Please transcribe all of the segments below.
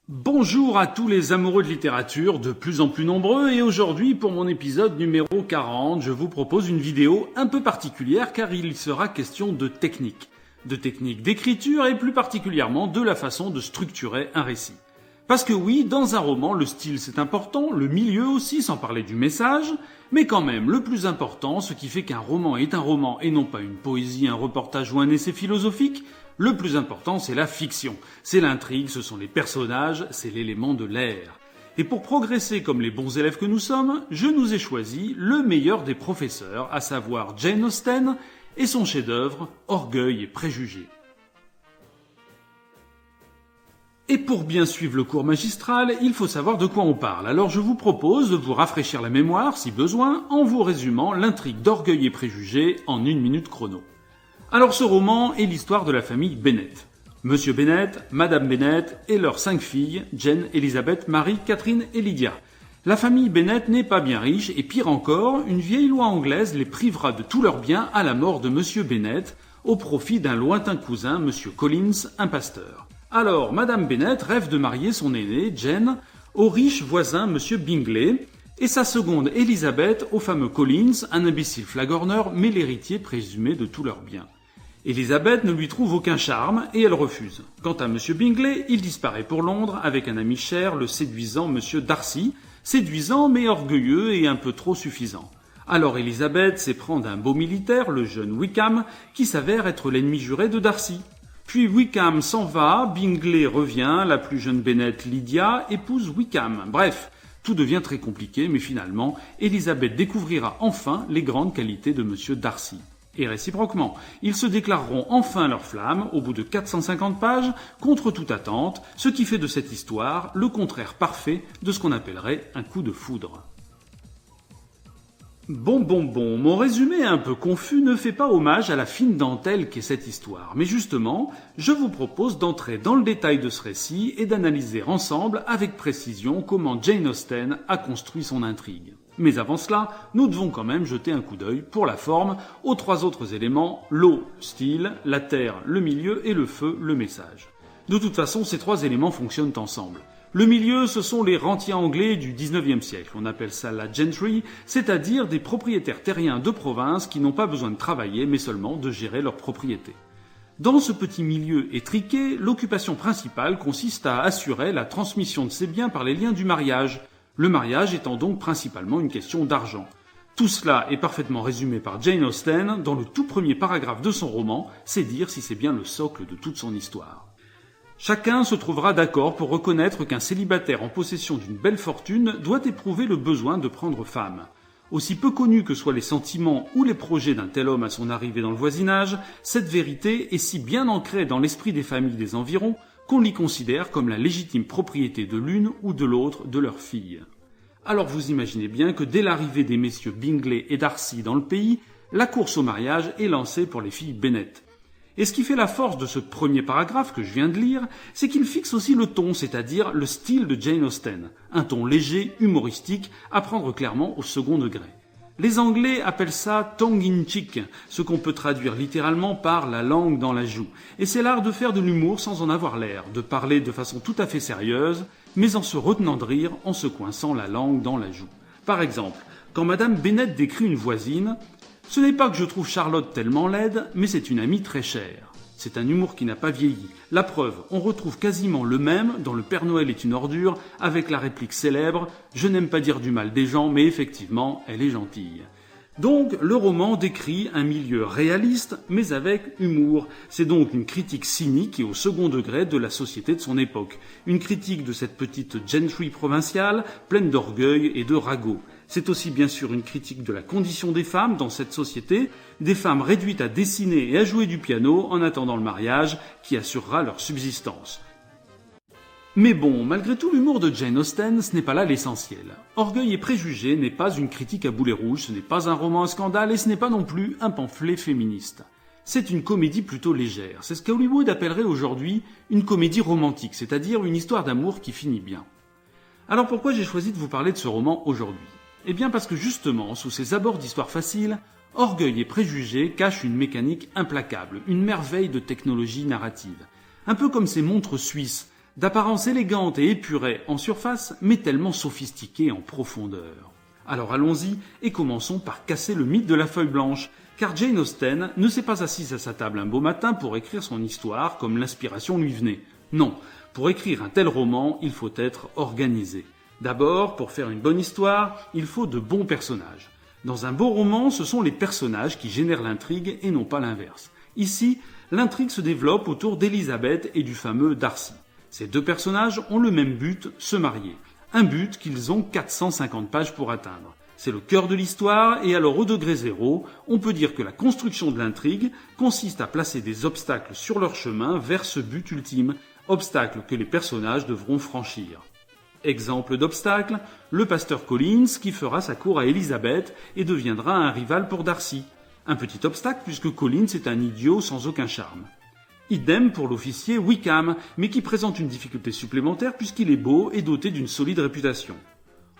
Bonjour à tous les amoureux de littérature, de plus en plus nombreux, et aujourd'hui pour mon épisode numéro 40, je vous propose une vidéo un peu particulière car il sera question de technique d'écriture et plus particulièrement de la façon de structurer un récit. Parce que oui, dans un roman, le style c'est important, le milieu aussi, sans parler du message, mais quand même, le plus important, ce qui fait qu'un roman est un roman et non pas une poésie, un reportage ou un essai philosophique, le plus important c'est la fiction, c'est l'intrigue, ce sont les personnages, c'est l'élément de l'air. Et pour progresser comme les bons élèves que nous sommes, je nous ai choisi le meilleur des professeurs, à savoir Jane Austen et son chef-d'œuvre Orgueil et préjugés. Et pour bien suivre le cours magistral, il faut savoir de quoi on parle. Alors je vous propose de vous rafraîchir la mémoire, si besoin, en vous résumant l'intrigue d'Orgueil et préjugés en 1 minute chrono. Alors ce roman est l'histoire de la famille Bennet. Monsieur Bennet, Madame Bennet et leurs 5 filles, Jane, Elizabeth, Marie, Catherine et Lydia. La famille Bennet n'est pas bien riche et pire encore, une vieille loi anglaise les privera de tous leurs biens à la mort de Monsieur Bennet au profit d'un lointain cousin, Monsieur Collins, un pasteur. Alors, Madame Bennet rêve de marier son aînée, Jane, au riche voisin Monsieur Bingley, et sa seconde, Elizabeth, au fameux Collins, un imbécile flagorneur, mais l'héritier présumé de tous leurs biens. Elizabeth ne lui trouve aucun charme, et elle refuse. Quant à Monsieur Bingley, il disparaît pour Londres avec un ami cher, le séduisant Monsieur Darcy, séduisant mais orgueilleux et un peu trop suffisant. Alors Elizabeth s'éprend d'un beau militaire, le jeune Wickham, qui s'avère être l'ennemi juré de Darcy. Puis Wickham s'en va, Bingley revient, la plus jeune Bennet, Lydia, épouse Wickham. Bref, tout devient très compliqué, mais finalement, Elizabeth découvrira enfin les grandes qualités de Monsieur Darcy. Et réciproquement, ils se déclareront enfin leur flamme, au bout de 450 pages, contre toute attente, ce qui fait de cette histoire le contraire parfait de ce qu'on appellerait un coup de foudre. Bon, mon résumé un peu confus ne fait pas hommage à la fine dentelle qu'est cette histoire, mais justement, je vous propose d'entrer dans le détail de ce récit et d'analyser ensemble avec précision comment Jane Austen a construit son intrigue. Mais avant cela, nous devons quand même jeter un coup d'œil, pour la forme, aux 3 autres éléments, l'eau, le style, la terre, le milieu et le feu, le message. De toute façon, ces 3 éléments fonctionnent ensemble. Le milieu, ce sont les rentiers anglais du XIXe siècle. On appelle ça la gentry, c'est-à-dire des propriétaires terriens de province qui n'ont pas besoin de travailler, mais seulement de gérer leurs propriétés. Dans ce petit milieu étriqué, l'occupation principale consiste à assurer la transmission de ces biens par les liens du mariage. Le mariage étant donc principalement une question d'argent. Tout cela est parfaitement résumé par Jane Austen dans le tout premier paragraphe de son roman, c'est dire si c'est bien le socle de toute son histoire. Chacun se trouvera d'accord pour reconnaître qu'un célibataire en possession d'une belle fortune doit éprouver le besoin de prendre femme. Aussi peu connus que soient les sentiments ou les projets d'un tel homme à son arrivée dans le voisinage, cette vérité est si bien ancrée dans l'esprit des familles des environs qu'on l'y considère comme la légitime propriété de l'une ou de l'autre de leurs filles. Alors vous imaginez bien que dès l'arrivée des messieurs Bingley et Darcy dans le pays, la course au mariage est lancée pour les filles Bennet. Et ce qui fait la force de ce premier paragraphe que je viens de lire, c'est qu'il fixe aussi le ton, c'est-à-dire le style de Jane Austen. Un ton léger, humoristique, à prendre clairement au second degré. Les Anglais appellent ça tongue-in-cheek, ce qu'on peut traduire littéralement par la langue dans la joue. Et c'est l'art de faire de l'humour sans en avoir l'air, de parler de façon tout à fait sérieuse, mais en se retenant de rire, en se coinçant la langue dans la joue. Par exemple, quand Madame Bennet décrit une voisine, ce n'est pas que je trouve Charlotte tellement laide, mais c'est une amie très chère. C'est un humour qui n'a pas vieilli. La preuve, on retrouve quasiment le même dans Le Père Noël est une ordure, avec la réplique célèbre « Je n'aime pas dire du mal des gens, mais effectivement, elle est gentille ». Donc, le roman décrit un milieu réaliste, mais avec humour. C'est donc une critique cynique et au second degré de la société de son époque. Une critique de cette petite gentry provinciale, pleine d'orgueil et de ragots. C'est aussi bien sûr une critique de la condition des femmes dans cette société, des femmes réduites à dessiner et à jouer du piano en attendant le mariage qui assurera leur subsistance. Mais bon, malgré tout l'humour de Jane Austen, ce n'est pas là l'essentiel. Orgueil et préjugés n'est pas une critique à boulet rouge, ce n'est pas un roman à scandale et ce n'est pas non plus un pamphlet féministe. C'est une comédie plutôt légère. C'est ce qu'Hollywood appellerait aujourd'hui une comédie romantique, c'est-à-dire une histoire d'amour qui finit bien. Alors pourquoi j'ai choisi de vous parler de ce roman aujourd'hui ? Eh bien parce que justement, sous ces abords d'histoire facile, Orgueil et préjugés cachent une mécanique implacable, une merveille de technologie narrative. Un peu comme ces montres suisses, d'apparence élégante et épurée en surface, mais tellement sophistiquée en profondeur. Alors allons-y et commençons par casser le mythe de la feuille blanche, car Jane Austen ne s'est pas assise à sa table un beau matin pour écrire son histoire comme l'inspiration lui venait. Non, pour écrire un tel roman, il faut être organisé. D'abord, pour faire une bonne histoire, il faut de bons personnages. Dans un beau roman, ce sont les personnages qui génèrent l'intrigue et non pas l'inverse. Ici, l'intrigue se développe autour d'Elizabeth et du fameux Darcy. Ces deux personnages ont le même but, se marier. Un but qu'ils ont 450 pages pour atteindre. C'est le cœur de l'histoire et alors au degré zéro, on peut dire que la construction de l'intrigue consiste à placer des obstacles sur leur chemin vers ce but ultime, obstacles que les personnages devront franchir. Exemple d'obstacle, le pasteur Collins qui fera sa cour à Elizabeth et deviendra un rival pour Darcy. Un petit obstacle puisque Collins est un idiot sans aucun charme. Idem pour l'officier Wickham, mais qui présente une difficulté supplémentaire puisqu'il est beau et doté d'une solide réputation.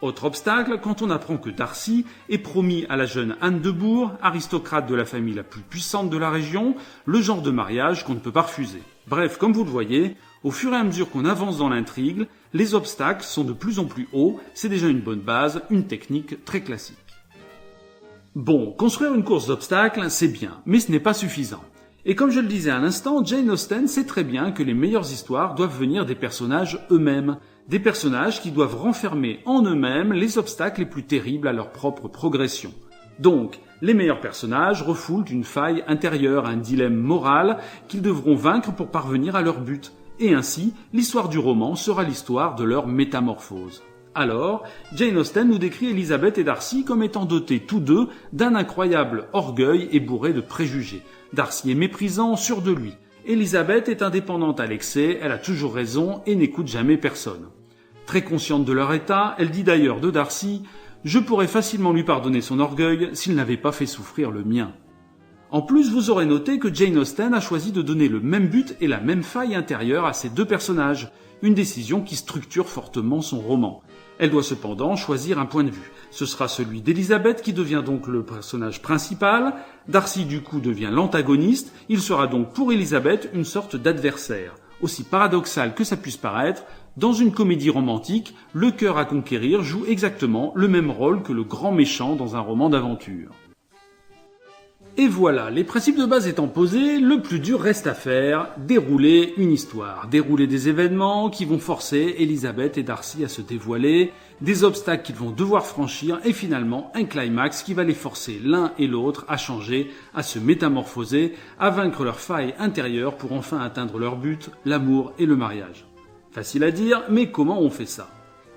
Autre obstacle, quand on apprend que Darcy est promis à la jeune Anne de Bourgh, aristocrate de la famille la plus puissante de la région, le genre de mariage qu'on ne peut pas refuser. Bref, comme vous le voyez, au fur et à mesure qu'on avance dans l'intrigue, les obstacles sont de plus en plus hauts, c'est déjà une bonne base, une technique très classique. Bon, construire une course d'obstacles, c'est bien, mais ce n'est pas suffisant. Et comme je le disais à l'instant, Jane Austen sait très bien que les meilleures histoires doivent venir des personnages eux-mêmes. Des personnages qui doivent renfermer en eux-mêmes les obstacles les plus terribles à leur propre progression. Donc, les meilleurs personnages refoulent une faille intérieure, un dilemme moral qu'ils devront vaincre pour parvenir à leur but. Et ainsi, l'histoire du roman sera l'histoire de leur métamorphose. Alors, Jane Austen nous décrit Elizabeth et Darcy comme étant dotés tous deux d'un incroyable orgueil et bourrés de préjugés. Darcy est méprisant, sûr de lui. Elizabeth est indépendante à l'excès, elle a toujours raison et n'écoute jamais personne. Très consciente de leur état, elle dit d'ailleurs de Darcy « Je pourrais facilement lui pardonner son orgueil s'il n'avait pas fait souffrir le mien ». En plus, vous aurez noté que Jane Austen a choisi de donner le même but et la même faille intérieure à ces deux personnages, une décision qui structure fortement son roman. Elle doit cependant choisir un point de vue. Ce sera celui d'Elizabeth qui devient donc le personnage principal. Darcy du coup devient l'antagoniste. Il sera donc pour Elizabeth une sorte d'adversaire. Aussi paradoxal que ça puisse paraître, dans une comédie romantique, le cœur à conquérir joue exactement le même rôle que le grand méchant dans un roman d'aventure. Et voilà, les principes de base étant posés, le plus dur reste à faire, dérouler une histoire, dérouler des événements qui vont forcer Elizabeth et Darcy à se dévoiler, des obstacles qu'ils vont devoir franchir et finalement un climax qui va les forcer l'un et l'autre à changer, à se métamorphoser, à vaincre leurs failles intérieures pour enfin atteindre leur but, l'amour et le mariage. Facile à dire, mais comment on fait ça ?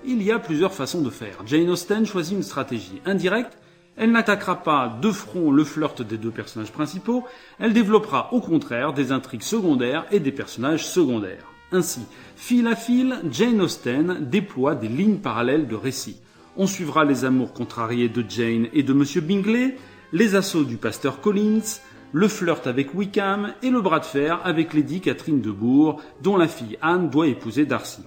Il y a plusieurs façons de faire. Jane Austen choisit une stratégie indirecte. Elle n'attaquera pas de front le flirt des deux personnages principaux, elle développera au contraire des intrigues secondaires et des personnages secondaires. Ainsi, fil à fil, Jane Austen déploie des lignes parallèles de récit. On suivra les amours contrariés de Jane et de Monsieur Bingley, les assauts du pasteur Collins, le flirt avec Wickham et le bras de fer avec Lady Catherine de Bourgh, dont la fille Anne doit épouser Darcy.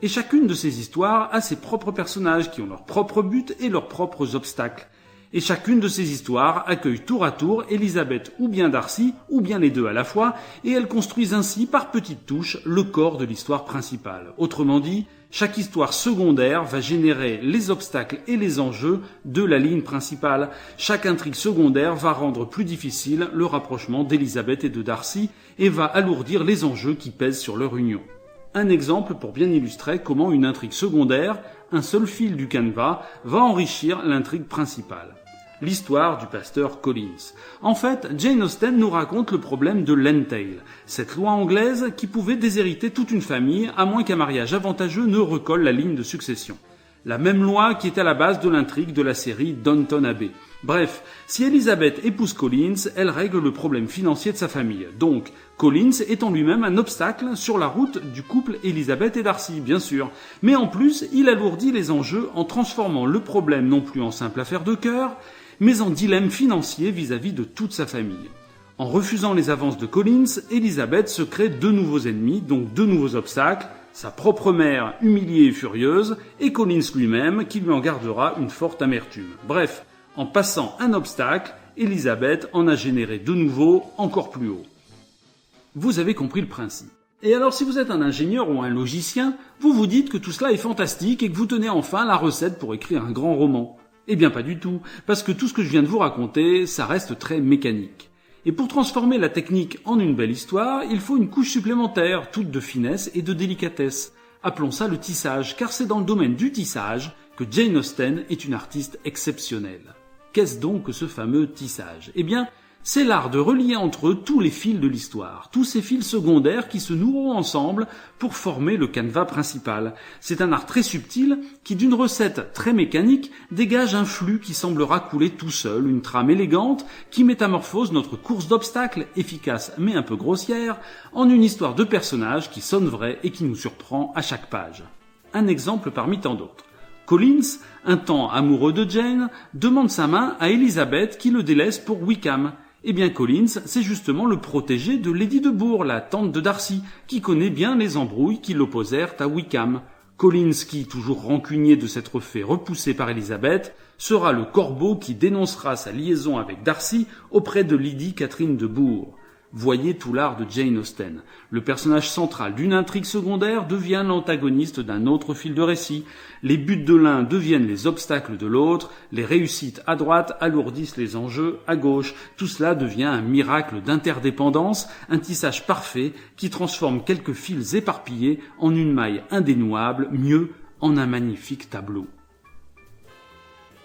Et chacune de ces histoires a ses propres personnages qui ont leurs propres buts et leurs propres obstacles. Et chacune de ces histoires accueille tour à tour Elizabeth ou bien Darcy, ou bien les deux à la fois, et elles construisent ainsi par petites touches le corps de l'histoire principale. Autrement dit, chaque histoire secondaire va générer les obstacles et les enjeux de la ligne principale. Chaque intrigue secondaire va rendre plus difficile le rapprochement d'Elizabeth et de Darcy, et va alourdir les enjeux qui pèsent sur leur union. Un exemple pour bien illustrer comment une intrigue secondaire, un seul fil du canevas, va enrichir l'intrigue principale. L'histoire du pasteur Collins. En fait, Jane Austen nous raconte le problème de l'entail, cette loi anglaise qui pouvait déshériter toute une famille à moins qu'un mariage avantageux ne recolle la ligne de succession. La même loi qui est à la base de l'intrigue de la série Downton Abbey. Bref, si Elizabeth épouse Collins, elle règle le problème financier de sa famille. Donc, Collins est en lui-même un obstacle sur la route du couple Elizabeth et Darcy, bien sûr. Mais en plus, il alourdit les enjeux en transformant le problème non plus en simple affaire de cœur, mais en dilemme financier vis-à-vis de toute sa famille. En refusant les avances de Collins, Elizabeth se crée deux nouveaux ennemis, donc deux nouveaux obstacles, sa propre mère humiliée et furieuse, et Collins lui-même qui lui en gardera une forte amertume. Bref, en passant un obstacle, Elizabeth en a généré de nouveaux, encore plus hauts. Vous avez compris le principe. Et alors si vous êtes un ingénieur ou un logicien, vous vous dites que tout cela est fantastique et que vous tenez enfin la recette pour écrire un grand roman. Eh bien pas du tout, parce que tout ce que je viens de vous raconter, ça reste très mécanique. Et pour transformer la technique en une belle histoire, il faut une couche supplémentaire, toute de finesse et de délicatesse. Appelons ça le tissage, car c'est dans le domaine du tissage que Jane Austen est une artiste exceptionnelle. Qu'est-ce donc que ce fameux tissage ? Eh bien, c'est l'art de relier entre eux tous les fils de l'histoire, tous ces fils secondaires qui se noueront ensemble pour former le canevas principal. C'est un art très subtil qui, d'une recette très mécanique, dégage un flux qui semblera couler tout seul, une trame élégante qui métamorphose notre course d'obstacles, efficace mais un peu grossière, en une histoire de personnages qui sonne vraie et qui nous surprend à chaque page. Un exemple parmi tant d'autres. Collins, un temps amoureux de Jane, demande sa main à Elizabeth qui le délaisse pour Wickham. Eh bien Collins, c'est justement le protégé de Lady de Bourgh, la tante de Darcy, qui connaît bien les embrouilles qui l'opposèrent à Wickham. Collins, qui, toujours rancunier de s'être fait repousser par Elizabeth, sera le corbeau qui dénoncera sa liaison avec Darcy auprès de Lady Catherine de Bourgh. Voyez tout l'art de Jane Austen. Le personnage central d'une intrigue secondaire devient l'antagoniste d'un autre fil de récit. Les buts de l'un deviennent les obstacles de l'autre. Les réussites à droite alourdissent les enjeux à gauche. Tout cela devient un miracle d'interdépendance, un tissage parfait qui transforme quelques fils éparpillés en une maille indénouable, mieux, en un magnifique tableau.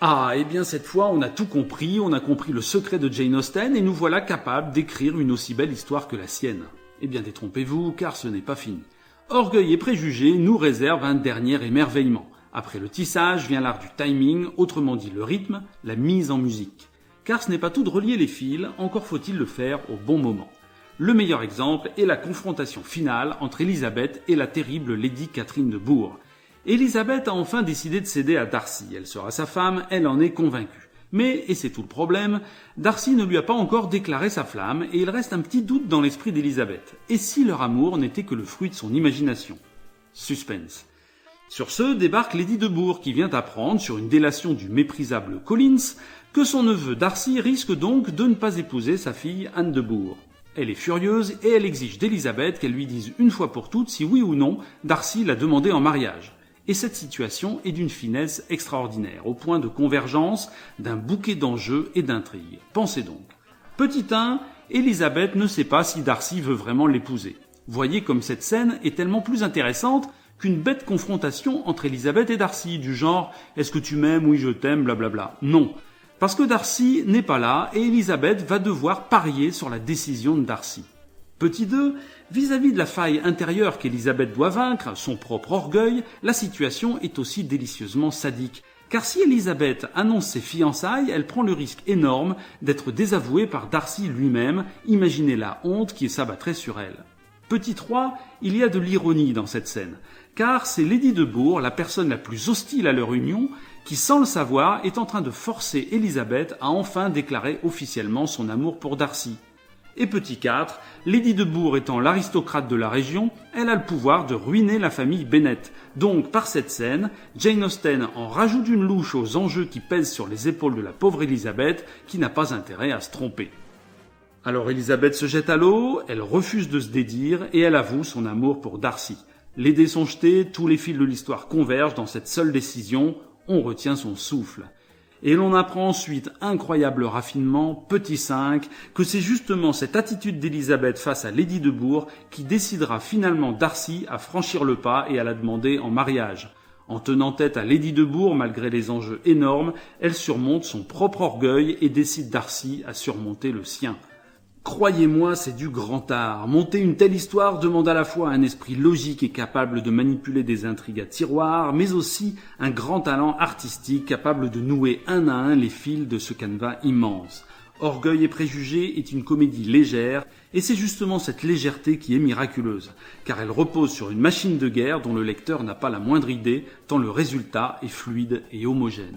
Ah, et bien cette fois on a tout compris, on a compris le secret de Jane Austen et nous voilà capables d'écrire une aussi belle histoire que la sienne. Eh bien détrompez-vous, car ce n'est pas fini. Orgueil et préjugés nous réservent un dernier émerveillement. Après le tissage vient l'art du timing, autrement dit le rythme, la mise en musique. Car ce n'est pas tout de relier les fils, encore faut-il le faire au bon moment. Le meilleur exemple est la confrontation finale entre Elizabeth et la terrible Lady Catherine de Bourgh. Elizabeth a enfin décidé de céder à Darcy. Elle sera sa femme, elle en est convaincue. Mais, et c'est tout le problème, Darcy ne lui a pas encore déclaré sa flamme et il reste un petit doute dans l'esprit d'Elizabeth. Et si leur amour n'était que le fruit de son imagination ? Suspense. Sur ce, débarque Lady de Bourgh qui vient apprendre, sur une délation du méprisable Collins, que son neveu Darcy risque donc de ne pas épouser sa fille Anne de Bourgh. Elle est furieuse et elle exige d'Elizabeth qu'elle lui dise une fois pour toutes si oui ou non Darcy l'a demandé en mariage. Et cette situation est d'une finesse extraordinaire, au point de convergence d'un bouquet d'enjeux et d'intrigues. Pensez donc. Petit 1, Elizabeth ne sait pas si Darcy veut vraiment l'épouser. Voyez comme cette scène est tellement plus intéressante qu'une bête confrontation entre Elizabeth et Darcy, du genre « Est-ce que tu m'aimes ? Oui, je t'aime, blablabla ». Non, parce que Darcy n'est pas là et Elizabeth va devoir parier sur la décision de Darcy. Petit 2, vis-à-vis de la faille intérieure qu'Elizabeth doit vaincre, son propre orgueil, la situation est aussi délicieusement sadique. Car si Elizabeth annonce ses fiançailles, elle prend le risque énorme d'être désavouée par Darcy lui-même, imaginez la honte qui s'abattrait sur elle. Petit 3, il y a de l'ironie dans cette scène, car c'est Lady de Bourgh, la personne la plus hostile à leur union, qui sans le savoir est en train de forcer Elizabeth à enfin déclarer officiellement son amour pour Darcy. Et petit 4, Lady de Bourgh étant l'aristocrate de la région, elle a le pouvoir de ruiner la famille Bennet. Donc, par cette scène, Jane Austen en rajoute une louche aux enjeux qui pèsent sur les épaules de la pauvre Elizabeth, qui n'a pas intérêt à se tromper. Alors Elizabeth se jette à l'eau, elle refuse de se dédire et elle avoue son amour pour Darcy. Les dés sont jetés, tous les fils de l'histoire convergent dans cette seule décision, on retient son souffle. Et l'on apprend ensuite, incroyable raffinement, petit 5, que c'est justement cette attitude d'Elizabeth face à Lady de Bourgh qui décidera finalement Darcy à franchir le pas et à la demander en mariage. En tenant tête à Lady de Bourgh, malgré les enjeux énormes, elle surmonte son propre orgueil et décide Darcy à surmonter le sien. Croyez-moi, c'est du grand art. Monter une telle histoire demande à la fois un esprit logique et capable de manipuler des intrigues à tiroir, mais aussi un grand talent artistique capable de nouer un à un les fils de ce canevas immense. Orgueil et préjugés est une comédie légère, et c'est justement cette légèreté qui est miraculeuse, car elle repose sur une machine de guerre dont le lecteur n'a pas la moindre idée, tant le résultat est fluide et homogène.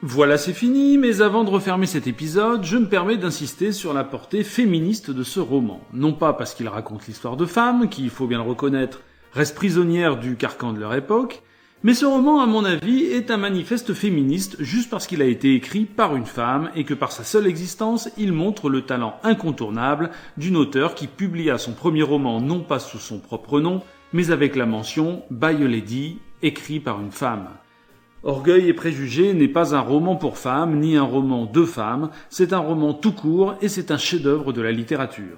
Voilà, c'est fini, mais avant de refermer cet épisode, je me permets d'insister sur la portée féministe de ce roman. Non pas parce qu'il raconte l'histoire de femmes, qui, il faut bien le reconnaître, restent prisonnières du carcan de leur époque, Mais ce roman, à mon avis, est un manifeste féministe juste parce qu'il a été écrit par une femme et que par sa seule existence, il montre le talent incontournable d'une auteure qui publia son premier roman non pas sous son propre nom, mais avec la mention « By a Lady », écrit par une femme. Orgueil et préjugés n'est pas un roman pour femmes, ni un roman de femmes, c'est un roman tout court et c'est un chef-d'œuvre de la littérature.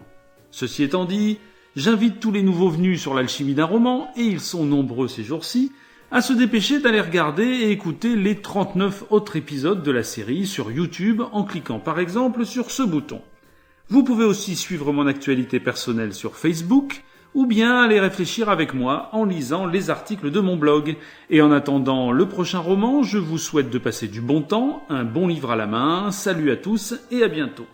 Ceci étant dit, j'invite tous les nouveaux venus sur l'alchimie d'un roman, et ils sont nombreux ces jours-ci, à se dépêcher d'aller regarder et écouter les 39 autres épisodes de la série sur YouTube en cliquant par exemple sur ce bouton. Vous pouvez aussi suivre mon actualité personnelle sur Facebook, ou bien aller réfléchir avec moi en lisant les articles de mon blog. Et en attendant le prochain roman, je vous souhaite de passer du bon temps, un bon livre à la main, salut à tous et à bientôt.